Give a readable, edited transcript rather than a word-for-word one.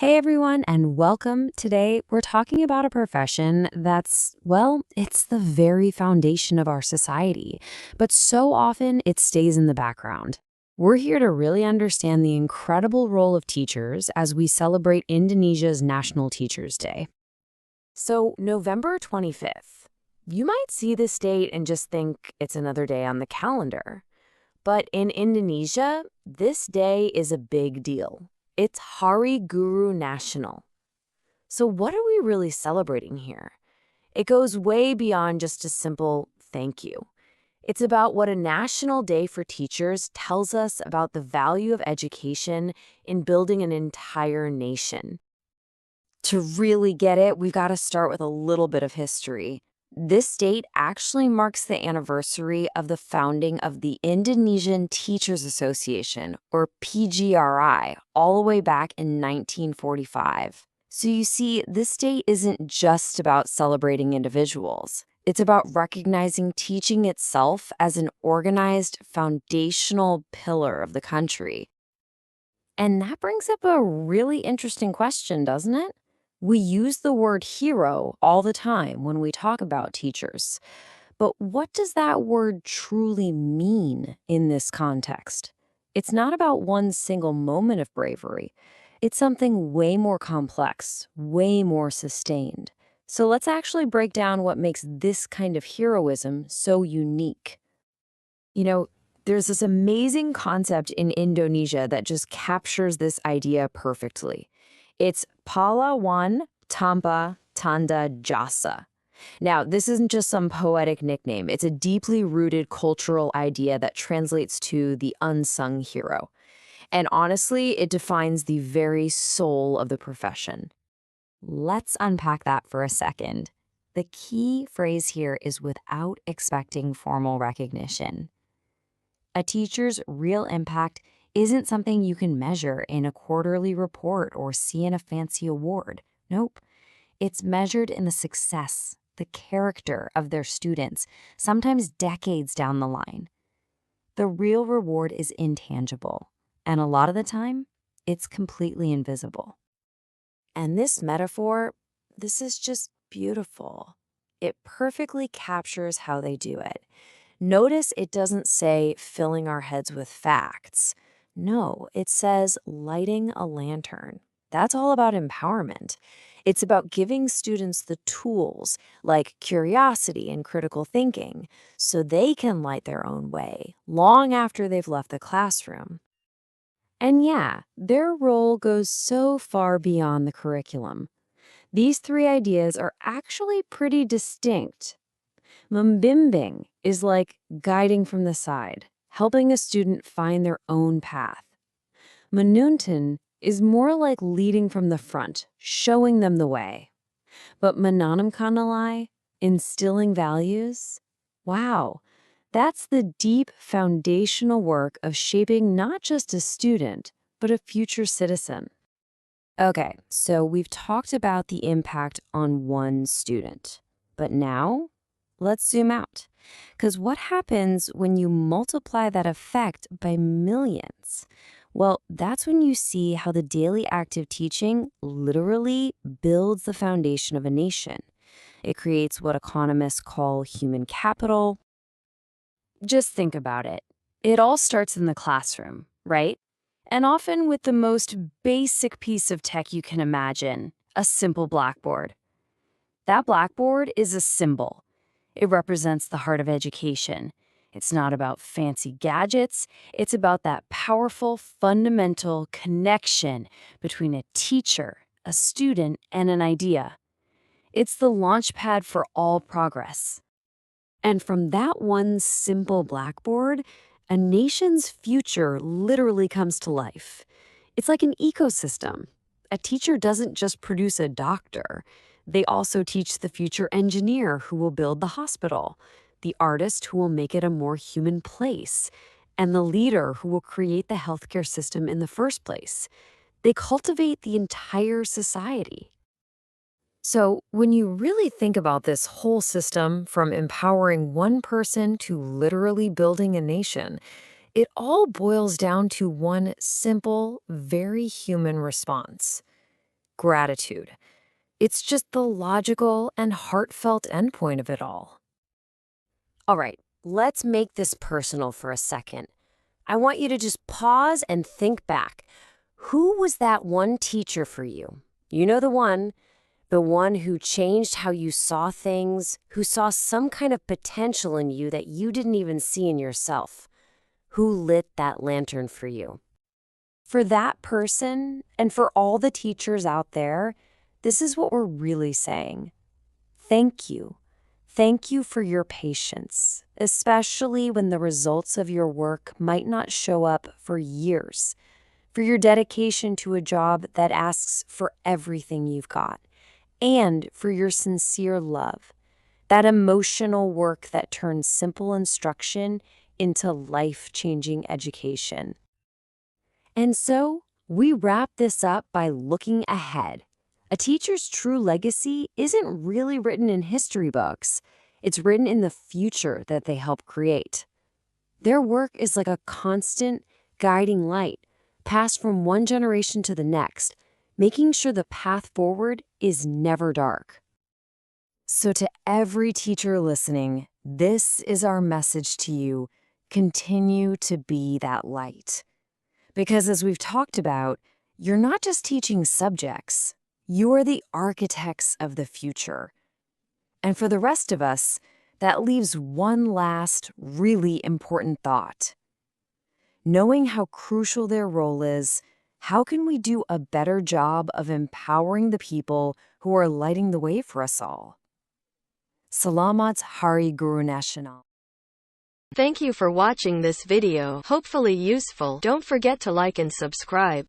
Hey everyone, and welcome. Today, we're talking about a profession that's, well, it's the very foundation of our society, but so often it stays in the background. We're here to really understand the incredible role of teachers as we celebrate Indonesia's National Teachers' Day. So, November 25th. You might see this date and just think it's another day on the calendar. But in Indonesia, this day is a big deal. It's harigurunasional. So what are we really celebrating here? It goes way beyond just a simple thank you. It's about what a national day for teachers tells us about the value of education in building an entire nation. To really get it, we've got to start with a little bit of history. This date actually marks the anniversary of the founding of the Indonesian Teachers Association, or PGRI, all the way back in 1945. So you see, this date isn't just about celebrating individuals. It's about recognizing teaching itself as an organized, foundational pillar of the country. And that brings up a really interesting question, doesn't it? We use the word hero all the time when we talk about teachers. But what does that word truly mean in this context? It's not about one single moment of bravery. It's something way more complex, way more sustained. So let's actually break down what makes this kind of heroism so unique. You know, there's this amazing concept in Indonesia that just captures this idea perfectly. It's pahlawan tanpa tanda jasa. Now, this isn't just some poetic nickname. It's a deeply rooted cultural idea that translates to the unsung hero. And honestly, it defines the very soul of the profession. Let's unpack that for a second. The key phrase here is without expecting formal recognition. A teacher's real impact isn't something you can measure in a quarterly report or see in a fancy award. Nope. It's measured in the success, the character of their students, sometimes decades down the line. The real reward is intangible, and a lot of the time, it's completely invisible. And this is just beautiful. It perfectly captures how they do it. Notice it doesn't say filling our heads with facts. No, it says lighting a lantern. That's all about empowerment. It's about giving students the tools, like curiosity and critical thinking, so they can light their own way long after they've left the classroom. And yeah, their role goes so far beyond the curriculum. These three ideas are actually pretty distinct. Membimbing is like guiding from the side, helping a student find their own path. Manuntan is more like leading from the front, showing them the way. But Mananamkanalai, instilling values, wow, that's the deep foundational work of shaping not just a student, but a future citizen. Okay, so we've talked about the impact on one student. But now, let's zoom out. Because what happens when you multiply that effect by millions? Well, that's when you see how the daily act of teaching literally builds the foundation of a nation. It creates what economists call human capital. Just think about it. It all starts in the classroom, right? And often with the most basic piece of tech you can imagine, a simple blackboard. That blackboard is a symbol. It represents the heart of education. It's not about fancy gadgets. It's about that powerful, fundamental connection between a teacher, a student, and an idea. It's the launch pad for all progress. And from that one simple blackboard, a nation's future literally comes to life. It's like an ecosystem. A teacher doesn't just produce a doctor. They also teach the future engineer who will build the hospital, the artist who will make it a more human place, and the leader who will create the healthcare system in the first place. They cultivate the entire society. So, when you really think about this whole system, from empowering one person to literally building a nation, it all boils down to one simple, very human response: gratitude. It's just the logical and heartfelt endpoint of it all. All right, let's make this personal for a second. I want you to just pause and think back. Who was that one teacher for you? You know the one who changed how you saw things, who saw some kind of potential in you that you didn't even see in yourself. Who lit that lantern for you? For that person, and for all the teachers out there, this is what we're really saying. Thank you. Thank you for your patience, especially when the results of your work might not show up for years, for your dedication to a job that asks for everything you've got, and for your sincere love, that emotional work that turns simple instruction into life-changing education. And so, we wrap this up by looking ahead. A teacher's true legacy isn't really written in history books. It's written in the future that they help create. Their work is like a constant, guiding light, passed from one generation to the next, making sure the path forward is never dark. So to every teacher listening, this is our message to you. Continue to be that light. Because as we've talked about, you're not just teaching subjects. You're the architects of the future. And for the rest of us, that leaves one last, really important thought. Knowing how crucial their role is, how can we do a better job of empowering the people who are lighting the way for us all? Salamat harigurunasional. Thank you for watching this video. Hopefully useful. Don't forget to like and subscribe.